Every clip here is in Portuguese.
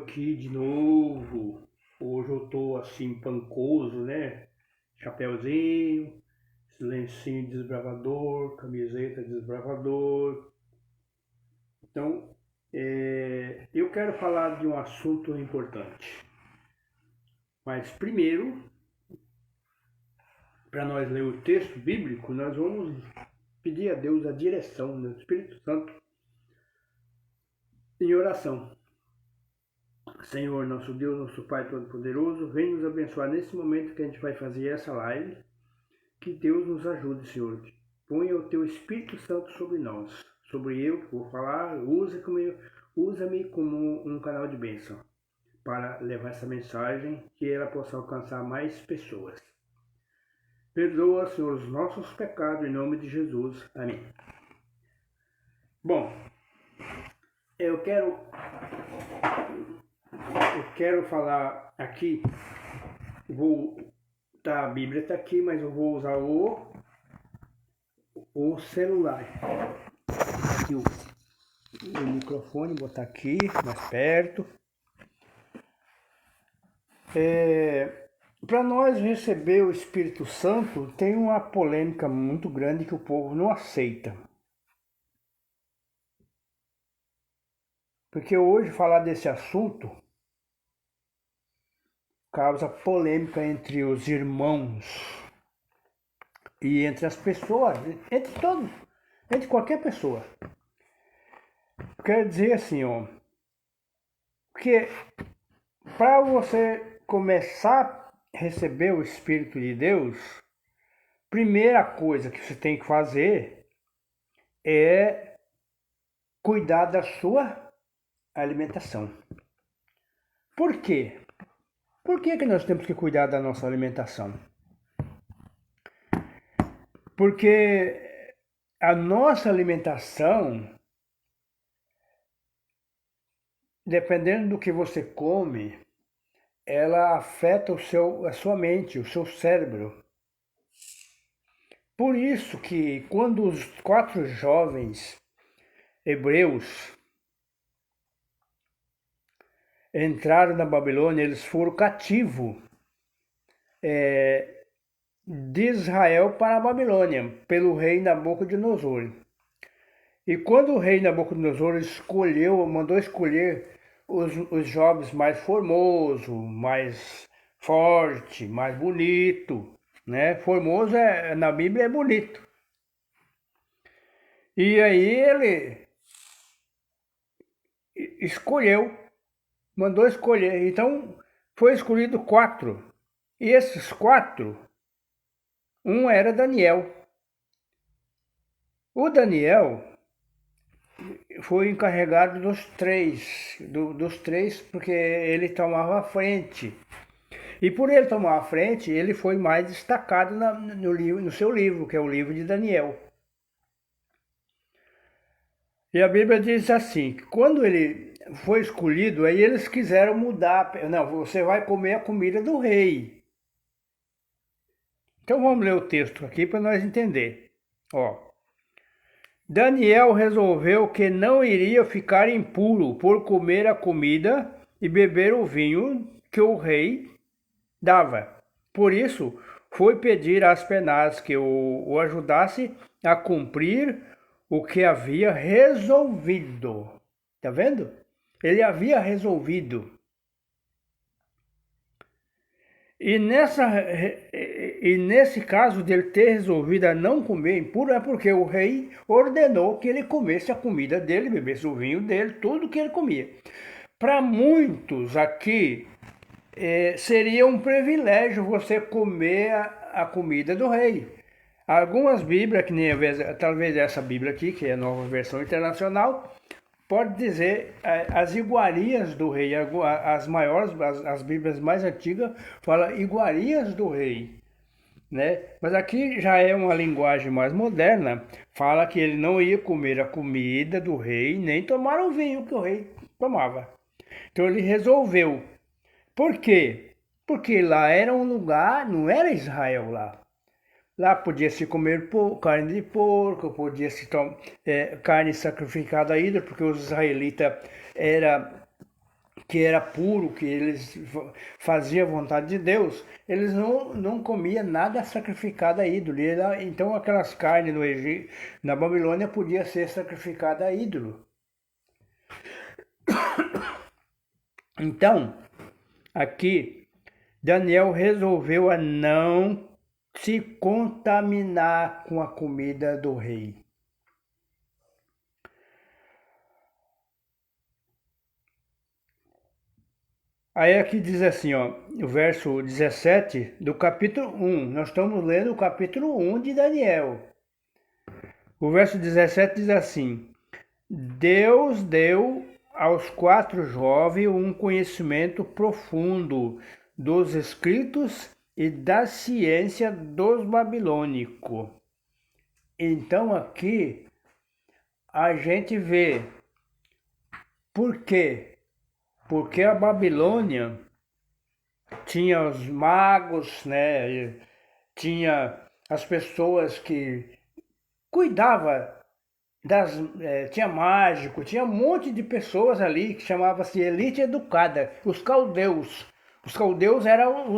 aqui de novo. Hoje eu tô assim pancoso, né? Chapeuzinho, lencinho desbravador, camiseta desbravador. Então, eu quero falar de um assunto importante. Mas primeiro, para nós ler o texto bíblico, nós vamos pedir a Deus a direção do Espírito Santo em oração. Senhor, nosso Deus, nosso Pai Todo-Poderoso, vem nos abençoar nesse momento que a gente vai fazer essa live. Que Deus nos ajude, Senhor. Ponha o Teu Espírito Santo sobre nós, sobre eu que vou falar. Usa-me como um canal de bênção para levar essa mensagem que ela possa alcançar mais pessoas. Perdoa, Senhor, os nossos pecados em nome de Jesus. Amém. Bom, eu quero falar aqui, a Bíblia está aqui, mas eu vou usar o celular. Aqui o microfone, botar aqui mais perto. Para nós receber o Espírito Santo, tem uma polêmica muito grande que o povo não aceita. Porque hoje falar desse assunto causa polêmica entre os irmãos e entre as pessoas, entre qualquer pessoa. Quero dizer assim, porque para você começar a receber o Espírito de Deus, primeira coisa que você tem que fazer é cuidar da sua alimentação. Por quê? Por que nós temos que cuidar da nossa alimentação? Porque a nossa alimentação, dependendo do que você come, ela afeta a sua mente, o seu cérebro. Por isso que quando os 4 jovens hebreus entraram na Babilônia, eles foram cativos de Israel para a Babilônia, pelo rei Nabucodonosor. E quando o rei Nabucodonosor mandou escolher os jovens mais formosos, mais forte, mais bonito, né? Formoso na Bíblia é bonito. E aí ele mandou escolher. Então foi escolhido 4. E esses 4, um era Daniel. O Daniel foi encarregado dos 3, porque ele tomava a frente. E por ele tomar a frente, ele foi mais destacado no seu livro, que é o livro de Daniel. E a Bíblia diz assim, que quando ele foi escolhido, aí eles quiseram mudar. Não, você vai comer a comida do rei. Então vamos ler o texto aqui para nós entender. Daniel resolveu que não iria ficar impuro por comer a comida e beber o vinho que o rei dava. Por isso, foi pedir a Aspenaz que o ajudasse a cumprir o que havia resolvido. Tá vendo? Ele havia resolvido. E nesse caso dele ter resolvido a não comer impuro é porque o rei ordenou que ele comesse a comida dele, bebesse o vinho dele, tudo que ele comia. Para muitos aqui, seria um privilégio você comer a comida do rei. Algumas Bíblias, que nem talvez essa Bíblia aqui, que é a Nova Versão Internacional, pode dizer as iguarias do rei. As maiores, as Bíblias mais antigas falam iguarias do rei, né? Mas aqui já é uma linguagem mais moderna, fala que ele não ia comer a comida do rei, nem tomar o vinho que o rei tomava. Então ele resolveu. Por quê? Porque lá era um lugar, não era Israel lá. Lá podia-se comer carne de porco, podia-se tomar carne sacrificada a ídolo, porque os israelitas eram que era puro, que eles faziam a vontade de Deus, eles não comiam nada sacrificado a ídolo. Então aquelas carnes no Egito, na Babilônia, podia ser sacrificada a ídolo. Então, aqui, Daniel resolveu a não se contaminar com a comida do rei. Aí aqui diz assim, ó, o verso 17 do capítulo 1. Nós estamos lendo o capítulo 1 de Daniel. O verso 17 diz assim: Deus deu aos 4 jovens um conhecimento profundo dos escritos e da ciência dos babilônicos. Então aqui a gente vê por quê? Porque a Babilônia tinha os magos, né? Tinha as pessoas que cuidavam tinha mágico, tinha um monte de pessoas ali que chamava-se elite educada, os caldeus. Os caldeus eram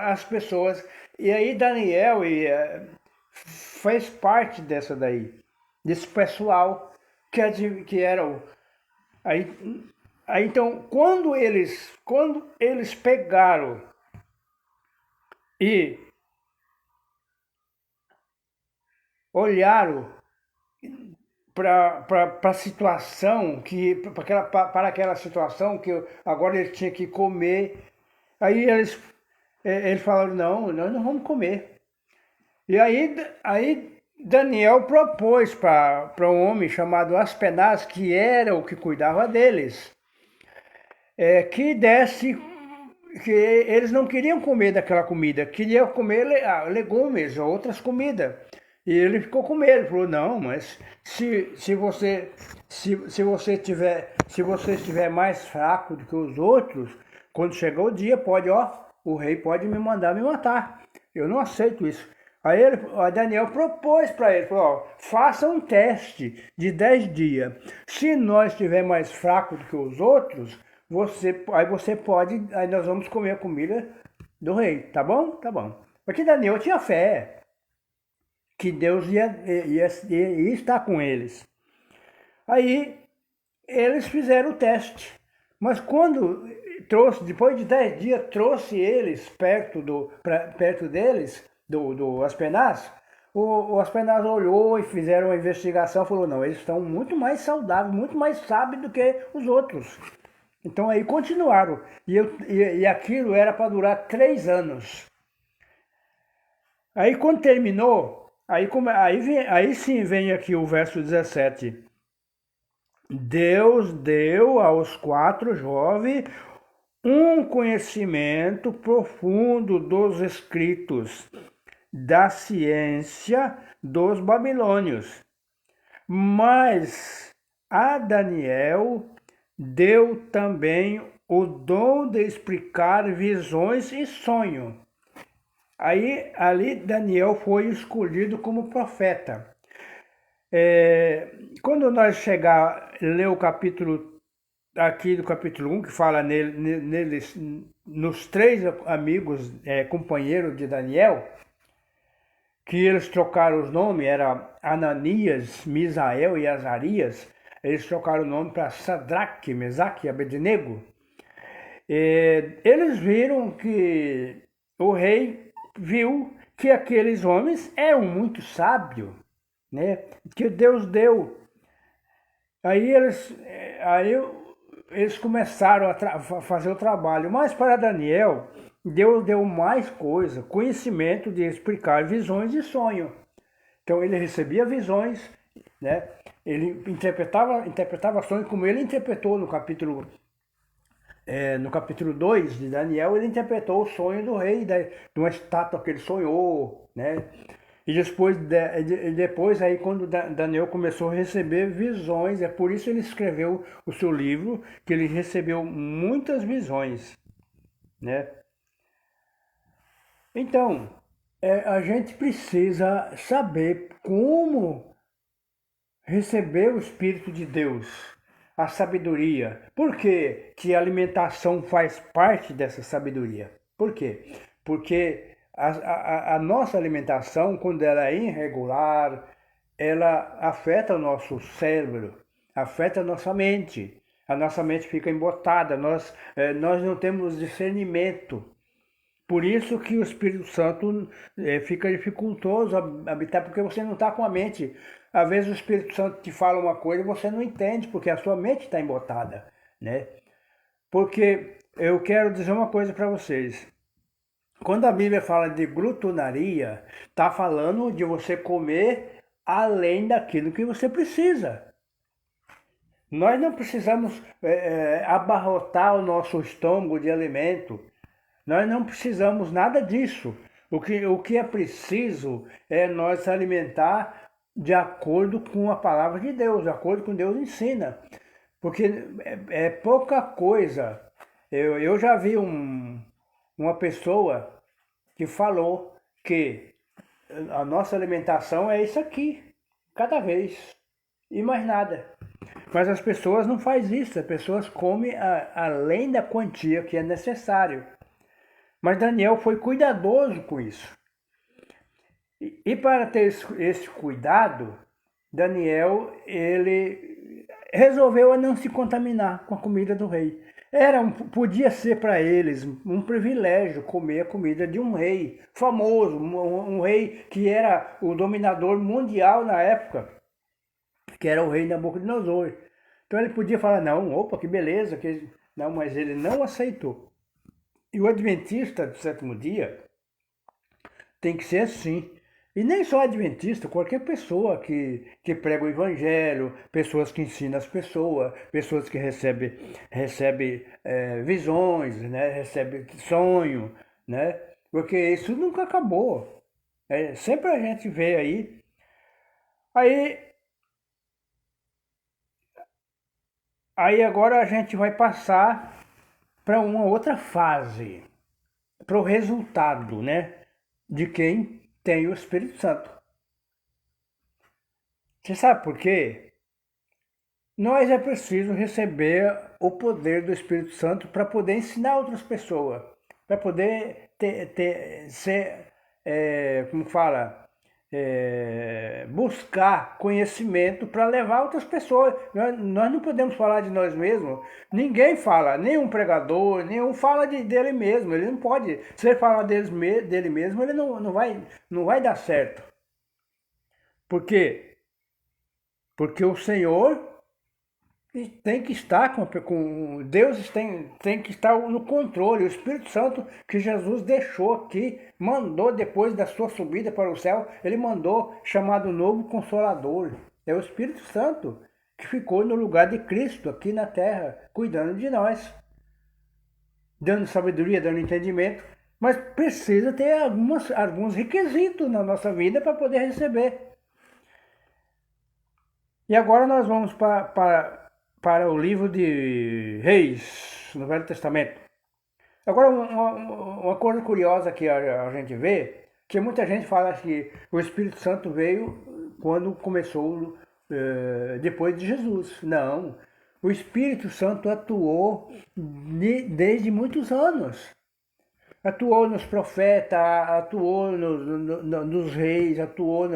as pessoas. E aí Daniel fez parte desse pessoal que era o. Aí então, quando eles pegaram e olharam para a situação, para aquela situação que agora eles tinham que comer, aí eles falaram, não, nós não vamos comer. E aí Daniel propôs para um homem chamado Aspenaz, que era o que cuidava deles, que eles não queriam comer daquela comida, queriam comer legumes ou outras comidas. E ele ficou com medo, falou, não, mas se você estiver mais fraco do que os outros, quando chegar o dia, o rei pode me mandar me matar. Eu não aceito isso. Aí Daniel propôs para ele, falou, faça um teste de 10 dias. Se nós estiver mais fraco do que os outros, aí nós vamos comer a comida do rei, tá bom? Tá bom. Porque Daniel tinha fé que Deus ia estar com eles. Aí eles fizeram o teste. Mas quando depois de 10 dias, trouxe eles perto deles, do Aspenaz, o Aspenaz olhou e fizeram uma investigação e falou, não, eles estão muito mais saudáveis, muito mais sábios do que os outros. Então aí continuaram. E aquilo era para durar 3 anos. Aí quando terminou, aí sim vem aqui o verso 17. Deus deu aos 4 jovens um conhecimento profundo dos escritos, da ciência dos babilônios. Mas a Daniel deu também o dom de explicar visões e sonhos. Aí ali Daniel foi escolhido como profeta. Quando nós ler o capítulo aqui do capítulo 1, que fala nos 3 amigos, companheiros de Daniel, que eles trocaram os nomes, era Ananias, Misael e Azarias, eles trocaram o nome para Sadraque, Mesaque e Abednego. Eles viram que o rei viu que aqueles homens eram muito sábios, né? Que Deus deu. Aí eles começaram a fazer o trabalho, mas para Daniel, Deus deu mais coisa, conhecimento de explicar visões e sonhos. Então ele recebia visões, né? Ele interpretava sonhos, como ele interpretou no capítulo 2 de Daniel, ele interpretou o sonho do rei, de uma estátua que ele sonhou, né? E depois aí quando Daniel começou a receber visões, é por isso ele escreveu o seu livro, que ele recebeu muitas visões, né? Então, a gente precisa saber como receber o Espírito de Deus. a sabedoria. Por que que a alimentação faz parte dessa sabedoria? Por quê? Porque a nossa alimentação, quando ela é irregular, ela afeta o nosso cérebro, afeta a nossa mente. A nossa mente fica embotada, nós não temos discernimento. Por isso que o Espírito Santo fica dificultoso habitar, porque você não está com a mente. Às vezes o Espírito Santo te fala uma coisa e você não entende, porque a sua mente está embotada, né? Porque eu quero dizer uma coisa para vocês. Quando a Bíblia fala de glutonaria, está falando de você comer além daquilo que você precisa. Nós não precisamos abarrotar o nosso estômago de alimento. Nós não precisamos nada disso. O que é preciso é nós alimentar de acordo com a palavra de Deus, de acordo com Deus ensina. Porque é pouca coisa. Eu já vi uma pessoa que falou que a nossa alimentação é isso aqui, cada vez, e mais nada. Mas as pessoas não fazem isso, as pessoas comem além da quantia que é necessário. Mas Daniel foi cuidadoso com isso. E para ter esse cuidado, Daniel ele resolveu não se contaminar com a comida do rei. Podia ser para eles um privilégio comer a comida de um rei famoso, um rei que era o dominador mundial na época, que era o rei Nabucodonosor. Então ele podia falar, não, opa, que beleza, não, mas ele não aceitou. E o adventista do sétimo dia tem que ser assim. E nem só adventista, qualquer pessoa que prega o evangelho, pessoas que ensinam as pessoas que recebem visões, né? Recebem sonho, né? Porque isso nunca acabou. Sempre a gente vê aí. Aí agora a gente vai passar para uma outra fase, para o resultado, né? De quem tem o Espírito Santo. Você sabe por quê? Nós é preciso receber o poder do Espírito Santo para poder ensinar outras pessoas, para poder ser, como fala, buscar conhecimento para levar outras pessoas. Nós não podemos falar de nós mesmos. Ninguém fala, nenhum pregador, nenhum fala dele mesmo. Ele não pode. Se ele falar dele mesmo, ele não vai dar certo. Por quê? Porque o Senhor tem que estar com Deus, tem que estar no controle. O Espírito Santo que Jesus deixou aqui, mandou depois da sua subida para o céu, ele mandou chamado novo Consolador. É o Espírito Santo que ficou no lugar de Cristo aqui na terra, cuidando de nós, dando sabedoria, dando entendimento, mas precisa ter alguns requisitos na nossa vida para poder receber. E agora nós vamos para o livro de Reis, no Velho Testamento. Agora, uma coisa curiosa que a gente vê, que muita gente fala que o Espírito Santo veio quando começou, depois de Jesus. Não, o Espírito Santo atuou desde muitos anos. Atuou nos profetas, atuou nos reis, atuou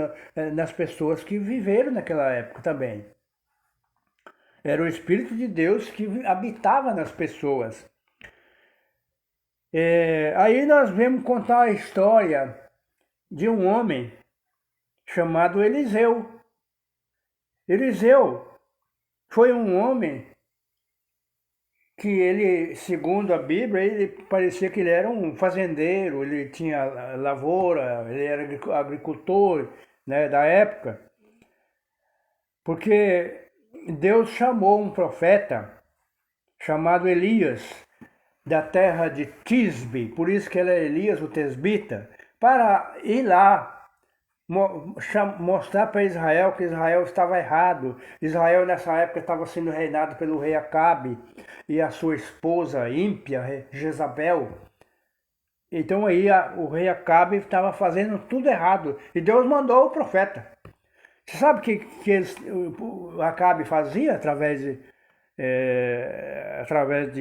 nas pessoas que viveram naquela época também. Era o Espírito de Deus que habitava nas pessoas. Aí nós vamos contar a história de um homem chamado Eliseu. Eliseu foi um homem que ele, segundo a Bíblia, ele parecia que ele era um fazendeiro, ele tinha lavoura, ele era agricultor, né, da época. Porque Deus chamou um profeta chamado Elias, da terra de Tisbe, por isso que ele é Elias o Tesbita, para ir lá mostrar para Israel que Israel estava errado. Israel nessa época estava sendo reinado pelo rei Acabe e a sua esposa ímpia, Jezabel. Então aí o rei Acabe estava fazendo tudo errado e Deus mandou o profeta. Você sabe o que o Acabe fazia através através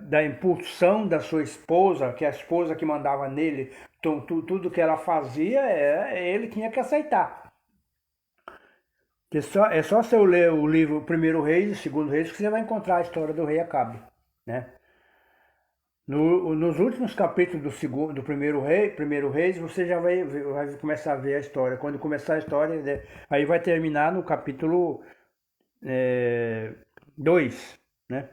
da impulsão da sua esposa, que é a esposa que mandava nele, então, tudo que ela fazia, ele tinha que aceitar. É só você ler o livro Primeiro Reis e Segundo Reis que você vai encontrar a história do rei Acabe, né? Nos últimos capítulos do Primeiro Reis, você já vai começar a ver a história. Quando começar a história, né, aí vai terminar no capítulo 2, né?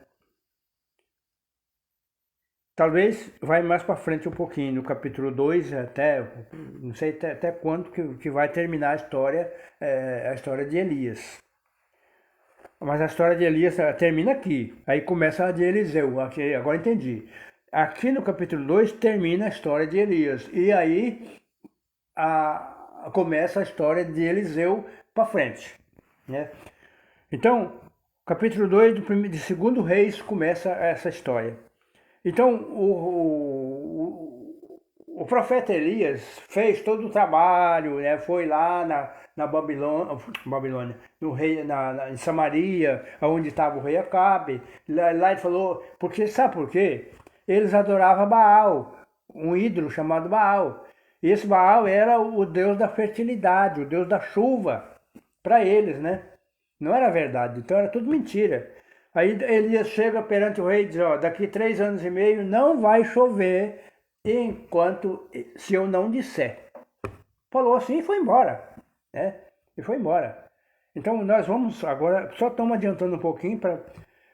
Talvez vai mais para frente um pouquinho, no capítulo 2 até, não sei até quando que vai terminar a história de Elias. Mas a história de Elias termina aqui, aí começa a de Eliseu, aqui, agora entendi. Aqui no capítulo 2 termina a história de Elias, e aí começa a história de Eliseu para frente, né? Então, capítulo 2 de Segundo Reis começa essa história. Então, o profeta Elias fez todo o trabalho, né? Foi lá na Babilônia, em Samaria, onde estava o rei Acabe. Lá ele falou, porque sabe por quê? Eles adoravam Baal, um ídolo chamado Baal. E esse Baal era o deus da fertilidade, o deus da chuva, para eles, né? Não era verdade, então era tudo mentira. Aí Elias chega perante o rei e diz, ó, daqui 3 anos e meio não vai chover se eu não disser. Falou assim e foi embora, né? E foi embora. Então nós vamos agora, só estamos adiantando um pouquinho,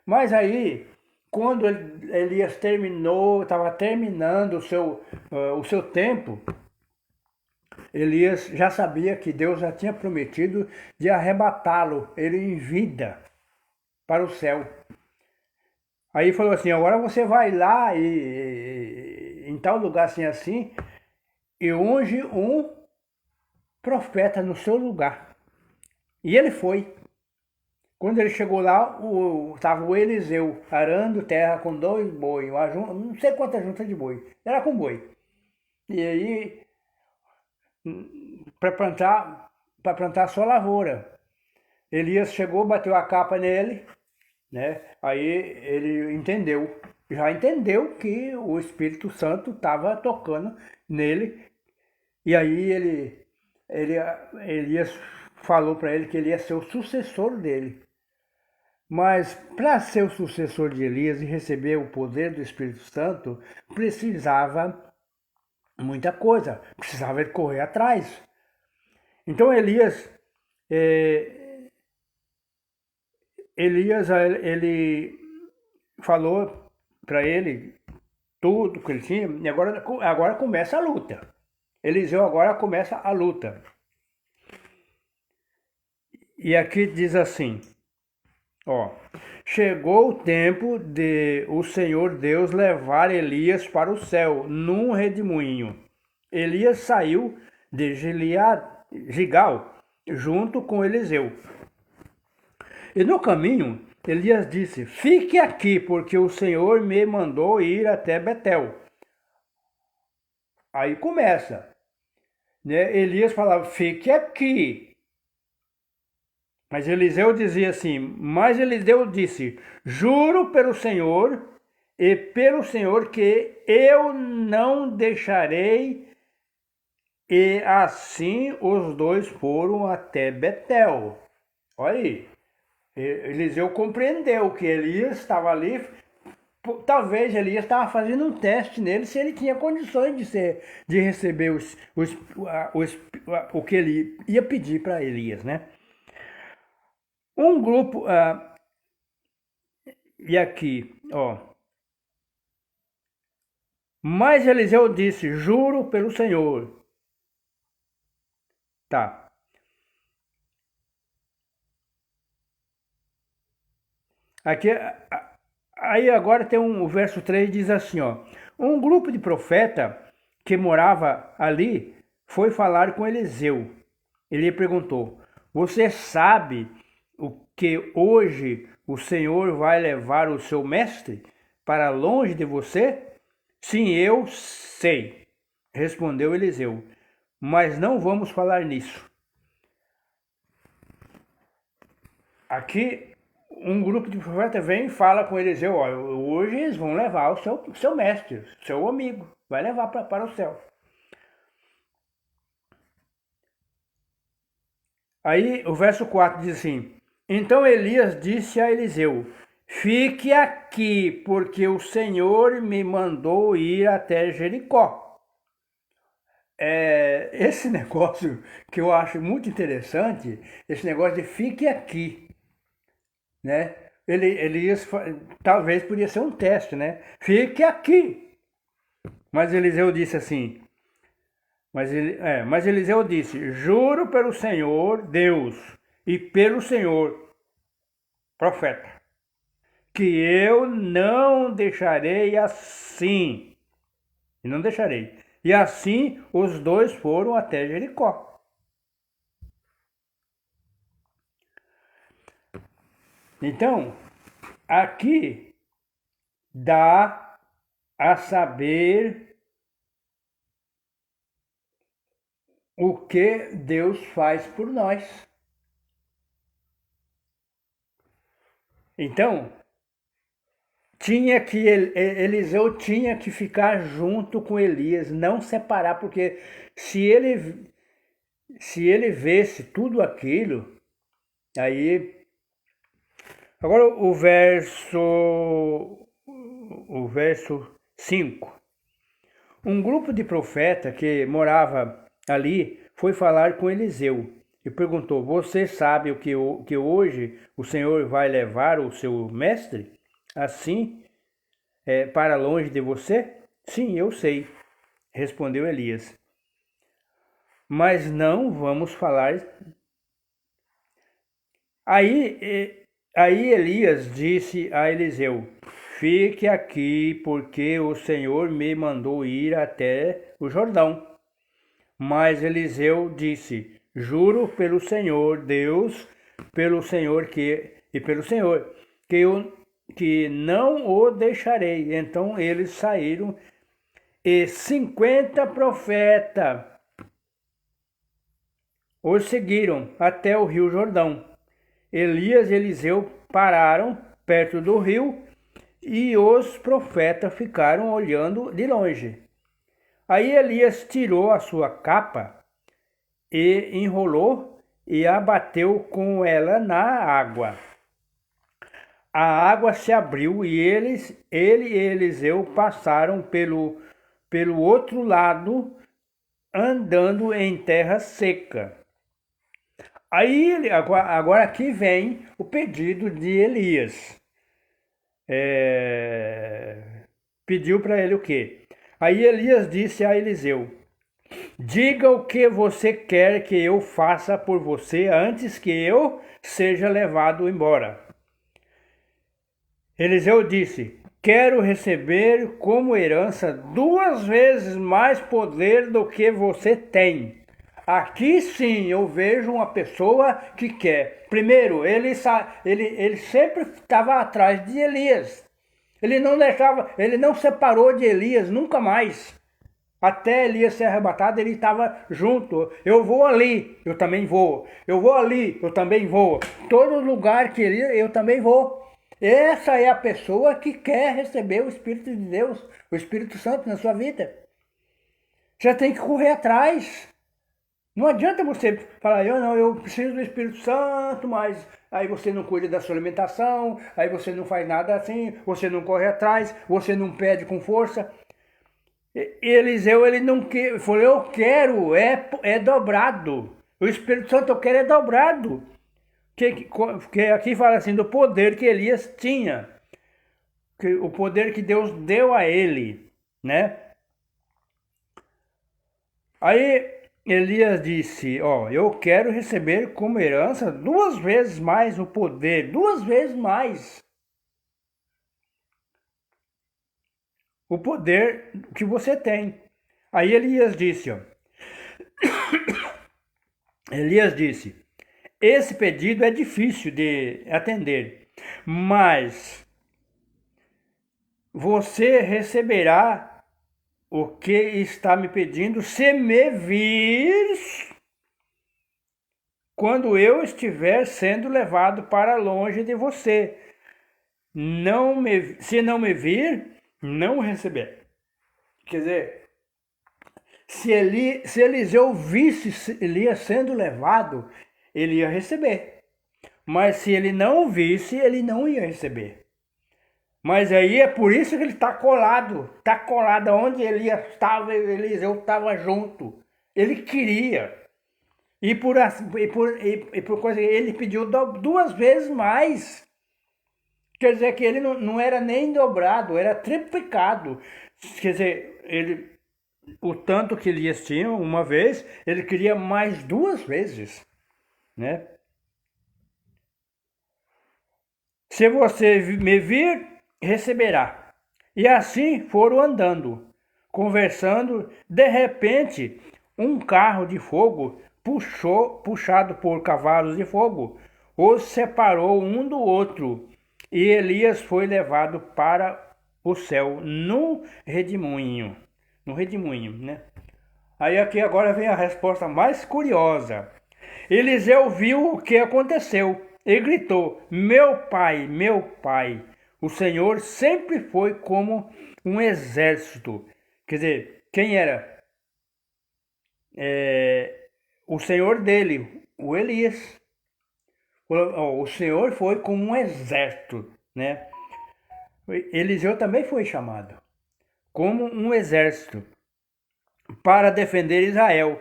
mas aí, quando Elias estava terminando o seu tempo, Elias já sabia que Deus já tinha prometido de arrebatá-lo, ele em vida, para o céu. Aí falou assim, agora você vai lá em tal lugar assim, e unge um profeta no seu lugar. E ele foi. Quando ele chegou lá, estava o Eliseu arando terra com 2 bois, não sei quantas juntas de boi, era com boi. E aí, para plantar só lavoura. Elias chegou, bateu a capa nele, né? Aí ele já entendeu que o Espírito Santo estava tocando nele. E aí Elias falou para ele que ele ia ser o sucessor dele. Mas para ser o sucessor de Elias e receber o poder do Espírito Santo, precisava muita coisa, precisava ele correr atrás. Então Elias, ele falou para ele tudo que ele tinha, e agora começa a luta. Eliseu agora começa a luta. E aqui diz assim, ó, chegou o tempo de o Senhor Deus levar Elias para o céu, num redemoinho. Elias saiu de Gigal, junto com Eliseu. E no caminho, Elias disse, fique aqui, porque o Senhor me mandou ir até Betel. Aí começa, né? Elias falava, fique aqui. Mas Eliseu dizia assim, mas Eliseu disse, juro pelo Senhor e pelo Senhor que eu não deixarei. E assim os dois foram até Betel. Olha aí, Eliseu compreendeu que Elias estava ali, talvez Elias estava fazendo um teste nele se ele tinha condições de receber o que ele ia pedir para Elias, né? Um grupo, e aqui, ó. Mas Eliseu disse, juro pelo Senhor. Tá. Aqui, aí agora tem o verso 3 diz assim, ó. Um grupo de profeta que morava ali foi falar com Eliseu. Ele perguntou, você sabe o que hoje o Senhor vai levar o seu mestre para longe de você? Sim, eu sei, respondeu Eliseu, mas não vamos falar nisso. Aqui um grupo de profetas vem e fala com Eliseu, ó, hoje eles vão levar o seu mestre, seu amigo, vai levar para o céu. Aí o verso 4 diz assim, então Elias disse a Eliseu, fique aqui, porque o Senhor me mandou ir até Jericó. Esse negócio que eu acho muito interessante, esse negócio de fique aqui, né? Elias talvez podia ser um teste, né? Fique aqui. Mas Eliseu disse assim, mas Eliseu disse, juro pelo Senhor Deus e pelo Senhor profeta, que eu não deixarei assim. E não deixarei. E assim os dois foram até Jericó. Então, aqui dá a saber o que Deus faz por nós. Então, Eliseu tinha que ficar junto com Elias, não separar, porque se ele visse tudo aquilo, aí agora o verso 5. Um grupo de profetas que morava ali foi falar com Eliseu e perguntou, você sabe que hoje o Senhor vai levar o seu mestre assim para longe de você? Sim, eu sei, respondeu Elias. Mas não vamos falar. Aí Elias disse a Eliseu, fique aqui, porque o Senhor me mandou ir até o Jordão. Mas Eliseu disse, juro pelo Senhor Deus, pelo Senhor que não o deixarei. Então eles saíram e 50 profetas os seguiram até o rio Jordão. Elias e Eliseu pararam perto do rio e os profetas ficaram olhando de longe. Aí Elias tirou a sua capa e enrolou e a bateu com ela na água. A água se abriu e ele e Eliseu passaram pelo outro lado, andando em terra seca. Aí, agora aqui vem o pedido de Elias. Pediu para ele o quê? Aí Elias disse a Eliseu, diga o que você quer que eu faça por você antes que eu seja levado embora. Eliseu disse, quero receber como herança 2 vezes mais poder do que você tem. Aqui sim eu vejo uma pessoa que quer. Primeiro, ele sempre estava atrás de Elias. Ele não separou de Elias nunca mais. Até Elias ser arrebatado, ele estava junto. Eu vou ali, eu também vou. Eu vou ali, eu também vou. Todo lugar que ele, eu também vou. Essa é a pessoa que quer receber o Espírito de Deus, o Espírito Santo na sua vida. Você tem que correr atrás. Não adianta você falar, eu preciso do Espírito Santo, mas aí você não cuida da sua alimentação, aí você não faz nada assim, você não corre atrás, você não pede com força. Eliseu, ele não quer, falou, eu quero, é dobrado. O Espírito Santo eu quero é dobrado. Que aqui fala assim, do poder que Elias tinha. O poder que Deus deu a ele, né? Aí Elias disse, eu quero receber como herança 2 vezes mais o poder, 2 vezes mais. O poder que você tem. Aí Elias disse, esse pedido é difícil de atender, mas você receberá o que está me pedindo se me vir quando eu estiver sendo levado para longe de você. Se não me vir, não receber. Quer dizer, se Eliseu visse Elias sendo levado, ele ia receber. Mas se ele não visse, ele não ia receber. Mas aí é por isso que ele está colado onde Elias estava, Eliseu estava junto. Ele queria. E por coisa, ele pediu duas vezes mais. Quer dizer que ele não era nem dobrado, era triplicado. Quer dizer, o tanto que Elias tinha uma vez, ele queria mais duas vezes, né? Se você me vir, receberá. E assim foram andando, conversando. De repente, um carro de fogo puxado por cavalos de fogo, os separou um do outro. E Elias foi levado para o céu num redemoinho. No redemoinho, né? Aí aqui agora vem a resposta mais curiosa. Eliseu viu o que aconteceu e gritou: meu pai, o Senhor sempre foi como um exército. Quer dizer, quem era? O Senhor dele, o Elias. O Senhor foi como um exército, né? Eliseu também foi chamado como um exército para defender Israel.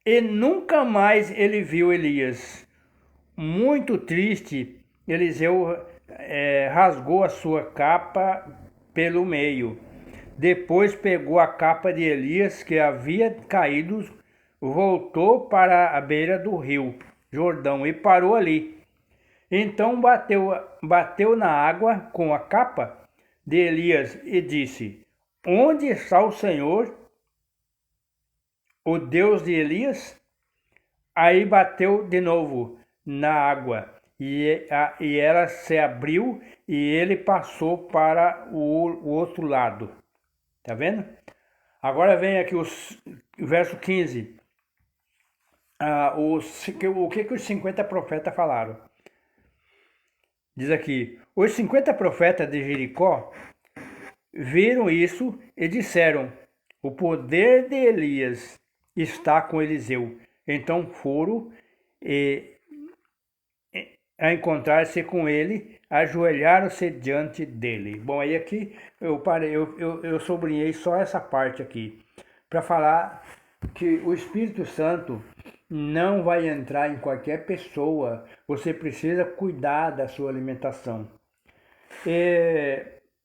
E nunca mais ele viu Elias. Muito triste, Eliseu rasgou a sua capa pelo meio. Depois pegou a capa de Elias que havia caído, voltou para a beira do rio Jordão e parou ali. Então bateu na água com a capa de Elias e disse: Onde está o Senhor, o Deus de Elias? Aí bateu de novo na água e ela se abriu e ele passou para o outro lado. Tá vendo? Agora vem aqui o verso 15. O que os 50 profetas falaram? Diz aqui: os 50 profetas de Jericó viram isso e disseram: o poder de Elias está com Eliseu. Então foram e, a encontrar-se com ele, ajoelharam-se diante dele. Bom, aí aqui eu parei, eu sublinhei só essa parte aqui, para falar que o Espírito Santo não vai entrar em qualquer pessoa, você precisa cuidar da sua alimentação.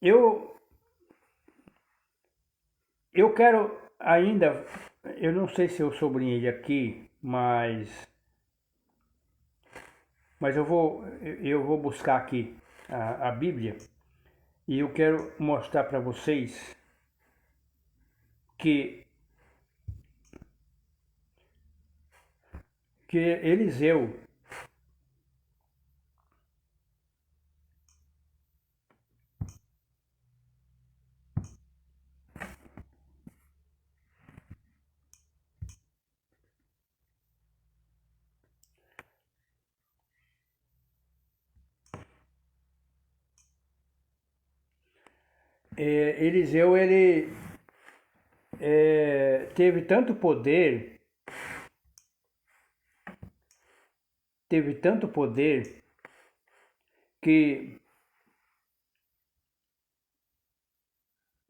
Eu, eu quero ainda, eu não sei se eu sublinhei aqui, mas eu vou buscar aqui a Bíblia e eu quero mostrar para vocês que, que Eliseu, Eliseu ele teve tanto poder que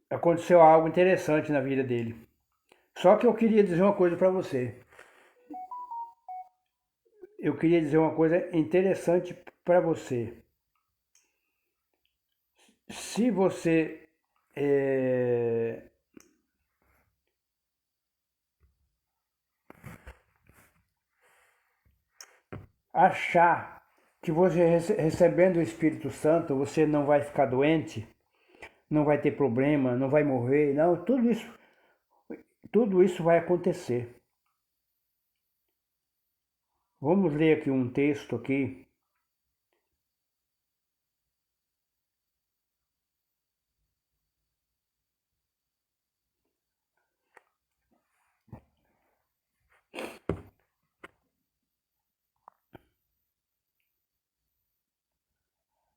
aconteceu algo interessante na vida dele. Só que eu queria dizer uma coisa para você. Eu queria dizer uma coisa interessante para você. Se você achar que você recebendo o Espírito Santo, você não vai ficar doente, não vai ter problema, não vai morrer, não, tudo isso vai acontecer. Vamos ler aqui um texto aqui.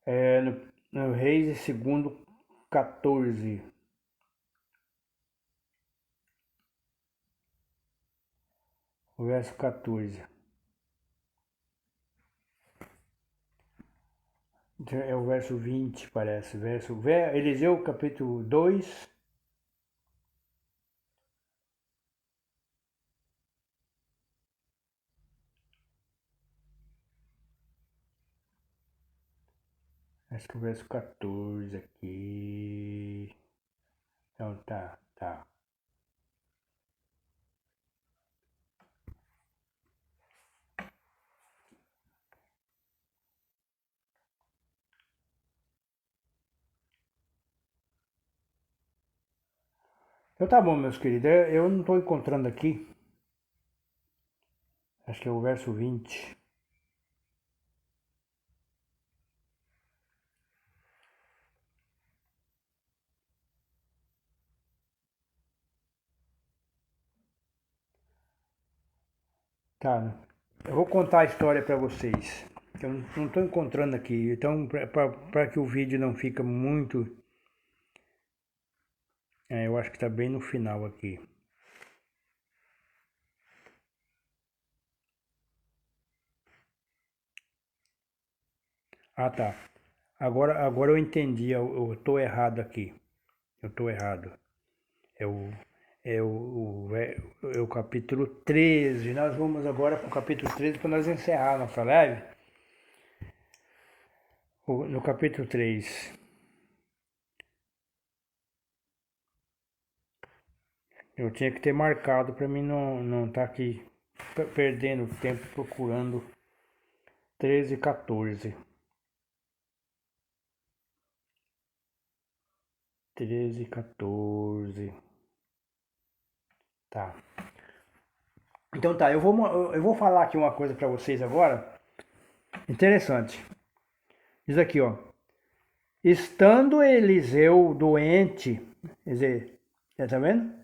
No Reis segundo 14. O verso 14. É o verso 20, parece. Eliseu, capítulo 2. Acho que o verso 14 aqui. Então tá. Então tá bom, meus queridos. Eu não estou encontrando aqui. Acho que é o verso 20. Tá. Eu vou contar a história para vocês. Eu não estou encontrando aqui. Então, para que o vídeo não fique muito. Eu acho que está bem no final aqui. Ah, tá. Agora eu entendi. Eu estou errado aqui. Eu estou errado. É o, é o capítulo 13. Nós vamos agora para o capítulo 13 para nós encerrar a nossa live. No capítulo 3. Eu tinha que ter marcado para mim não estar aqui perdendo tempo procurando 13 e 14. 13 e 14. Tá. Então tá, eu vou falar aqui uma coisa para vocês agora. Interessante. Diz aqui, ó. Estando Eliseu doente, quer dizer, tá vendo?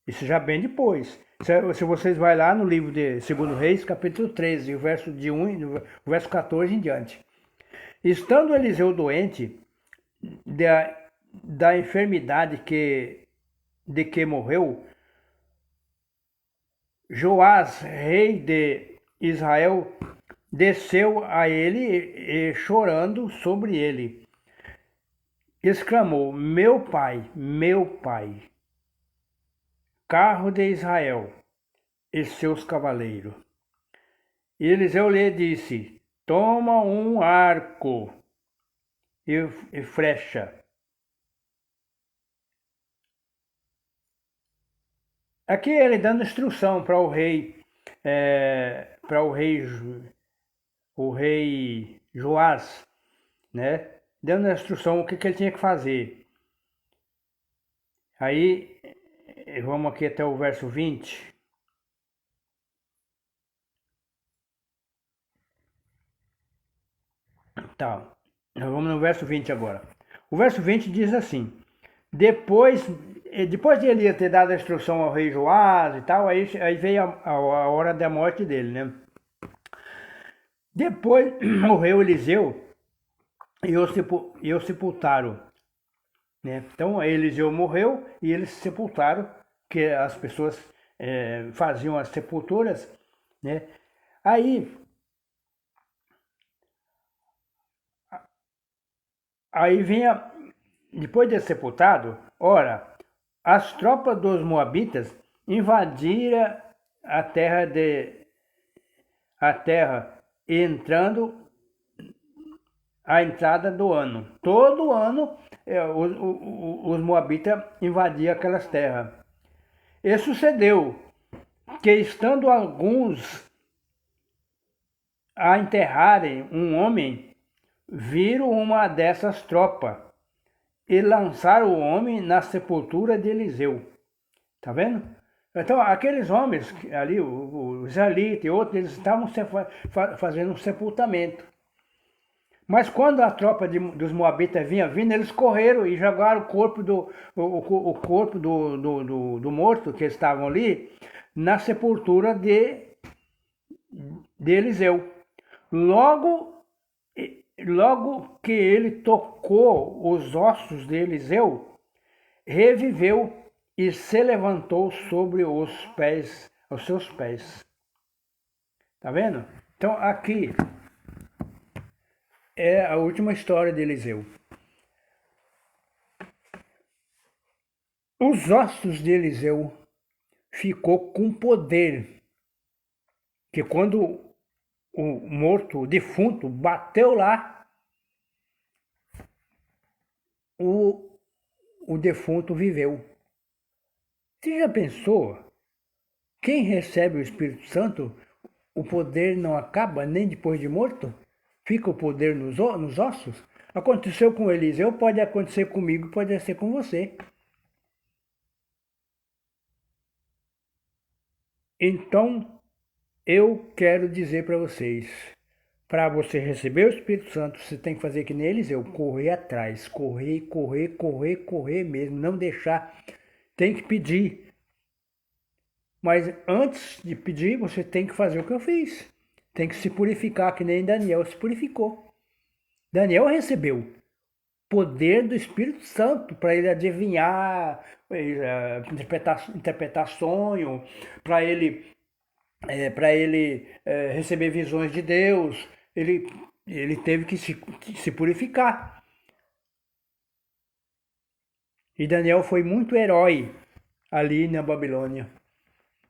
Isso já bem depois. Se vocês vai lá no livro de 2 Reis, capítulo 13, o verso de 1, o verso 14 em diante. Estando Eliseu doente da enfermidade de que morreu, Joás, rei de Israel, desceu a ele e chorando sobre ele, exclamou: meu pai, carro de Israel e seus cavaleiros. E Eliseu lhe disse: toma um arco e flecha. Aqui ele dando instrução para o rei, o rei Joás, né? Dando a instrução o que ele tinha que fazer. Aí, vamos aqui até o verso 20. Tá, vamos no verso 20 agora. O verso 20 diz assim: depois de ele ter dado a instrução ao rei Joás e tal, aí veio a hora da morte dele, né? Depois morreu Eliseu e o sepultaram, né? Então Eliseu morreu e eles sepultaram, que as pessoas faziam as sepulturas, né? Aí vinha, depois de sepultado, ora, as tropas dos moabitas invadiram a terra entrando a entrada do ano. Todo ano os moabitas invadiam aquelas terras. E sucedeu que, estando alguns a enterrarem um homem, viram uma dessas tropas e lançaram o homem na sepultura de Eliseu. Tá vendo? Então, aqueles homens ali, o israelita e outros, eles estavam fazendo um sepultamento. Mas quando a tropa dos moabitas vinha vindo, eles correram e jogaram o corpo do morto que estavam ali na sepultura de Eliseu. Logo logo que ele tocou os ossos de Eliseu, reviveu e se levantou sobre os seus pés. Tá vendo? Então aqui é a última história de Eliseu. Os ossos de Eliseu ficou com poder, que quando o morto, o defunto, bateu lá, o defunto viveu. Você já pensou? Quem recebe o Espírito Santo, o poder não acaba nem depois de morto? Fica o poder nos ossos? Aconteceu com Eliseu, pode acontecer comigo, pode acontecer com você. Então, eu quero dizer para vocês, para você receber o Espírito Santo, você tem que fazer que nem Eliseu, correr atrás, correr mesmo, não deixar, tem que pedir. Mas antes de pedir, você tem que fazer o que eu fiz. Tem que se purificar, que nem Daniel se purificou. Daniel recebeu poder do Espírito Santo para ele adivinhar, interpretar sonho, para ele receber visões de Deus. Ele teve que se purificar. E Daniel foi muito herói ali na Babilônia,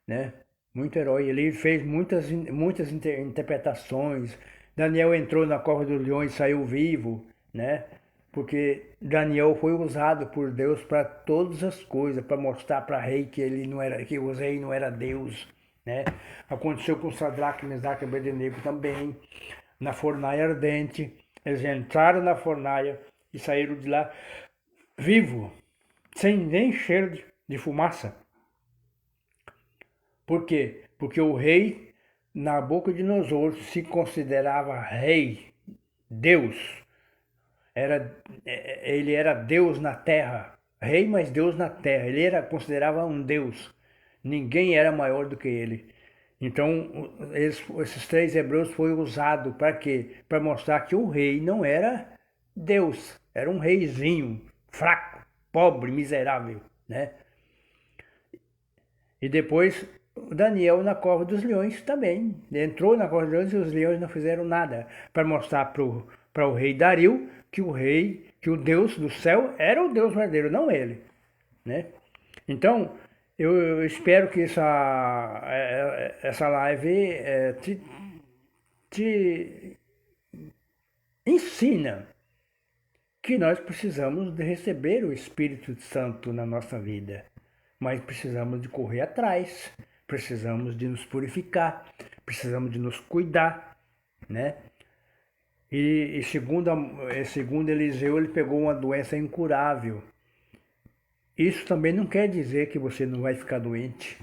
né? Muito herói. Ele fez muitas interpretações. Daniel entrou na cova dos leões e saiu vivo, né? Porque Daniel foi usado por Deus para todas as coisas, para mostrar para rei que ele não era, que o rei não era Deus, né? Aconteceu com Sadraque, Mesaque e Abednego também, na fornalha ardente. Eles entraram na fornalha e saíram de lá vivo, sem nem cheiro de fumaça. Por quê? Porque o rei Nabucodonosor se considerava rei, Deus. Ele era Deus na terra, rei, mas Deus na terra. Ele considerava um Deus. Ninguém era maior do que ele. Então, esses 3 hebreus foram usados para quê? Para mostrar que o rei não era Deus, era um reizinho fraco, pobre, miserável, né? E depois Daniel na cova dos leões também. Entrou na cova dos leões e os leões não fizeram nada. Para mostrar para o rei Dario que o Deus do céu era o Deus verdadeiro, não ele, né? Então, eu espero que essa live te ensina que nós precisamos de receber o Espírito Santo na nossa vida, mas precisamos de correr atrás, precisamos de nos purificar, precisamos de nos cuidar, né? E segundo Eliseu, ele pegou uma doença incurável. Isso também não quer dizer que você não vai ficar doente.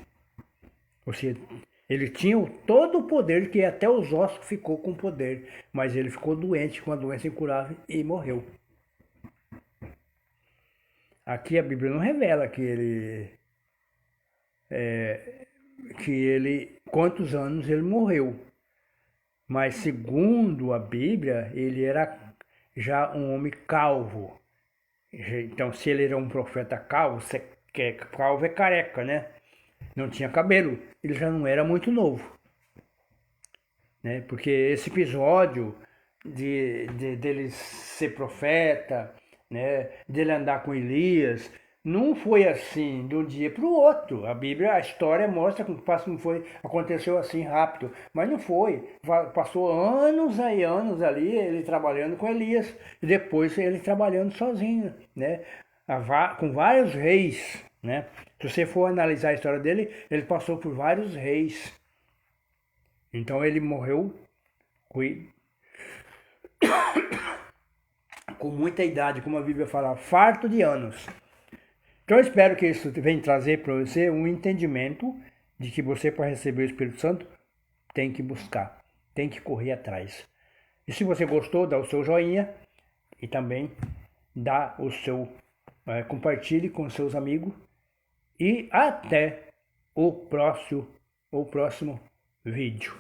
Ele tinha todo o poder, que até os ossos ficou com poder, mas ele ficou doente com uma doença incurável e morreu. Aqui a Bíblia não revela quantos anos ele morreu. Mas segundo a Bíblia, ele era já um homem calvo. Então, se ele era um profeta calvo, calvo é careca, né? Não tinha cabelo. Ele já não era muito novo, né? Porque esse episódio dele ser profeta, né? Dele andar com Elias, não foi assim de um dia para o outro. A Bíblia, a história mostra que aconteceu assim rápido, mas não foi. Passou anos e anos ali ele trabalhando com Elias e depois ele trabalhando sozinho, né? Com vários reis, né? Se você for analisar a história dele, ele passou por vários reis. Então ele morreu com muita idade, como a Bíblia fala, farto de anos. Então eu espero que isso venha trazer para você um entendimento de que você, para receber o Espírito Santo, tem que buscar, tem que correr atrás. E se você gostou, dá o seu joinha e também dá o seu compartilhe com seus amigos. E até o próximo vídeo.